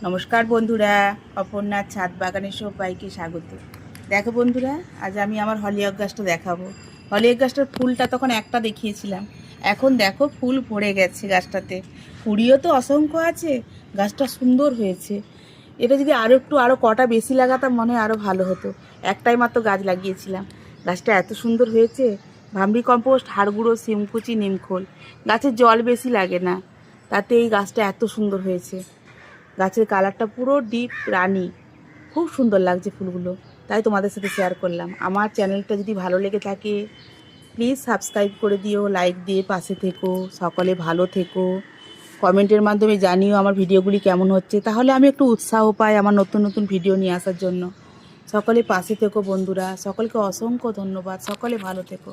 নমস্কার বন্ধুরা, অপর্ণার ছাদ বাগানে সবাইকে স্বাগত। দেখো বন্ধুরা, আজ আমি আমার হলিঅক গাছটা দেখাবো। হলিঅক গাছটার ফুলটা তখন একটা দেখিয়েছিলাম, এখন দেখো ফুল ভরে গেছে গাছটাতে। কুড়িও তো অসংখ্য আছে, গাছটা সুন্দর হয়েছে। এটা যদি আরও কটা বেশি লাগাতাম মনে হয় আরও ভালো হতো। একটাই মাত্র গাছ লাগিয়েছিলাম, গাছটা এত সুন্দর হয়েছে। ভার্মি কম্পোস্ট, হাড় গুঁড়ো, শিমকুচি, নিমখোল। গাছের জল বেশি লাগে না, তাতে এই গাছটা এত সুন্দর হয়েছে। গাছের কালারটা পুরো ডিপ রানী, খুব সুন্দর লাগছে ফুলগুলো, তাই তোমাদের সাথে শেয়ার করলাম। আমার চ্যানেলটা যদি ভালো লেগে থাকে প্লিজ সাবস্ক্রাইব করে দিও, লাইক দিয়ে পাশে থেকো। সকলে ভালো থেকো, কমেন্টের মাধ্যমে জানিও আমার ভিডিওগুলি কেমন হচ্ছে, তাহলে আমি একটু উৎসাহ পাই আমার নতুন নতুন ভিডিও নিয়ে আসার জন্য। সকলে পাশে থেকো বন্ধুরা, সকলকে অসংখ্য ধন্যবাদ, সকলে ভালো থেকো।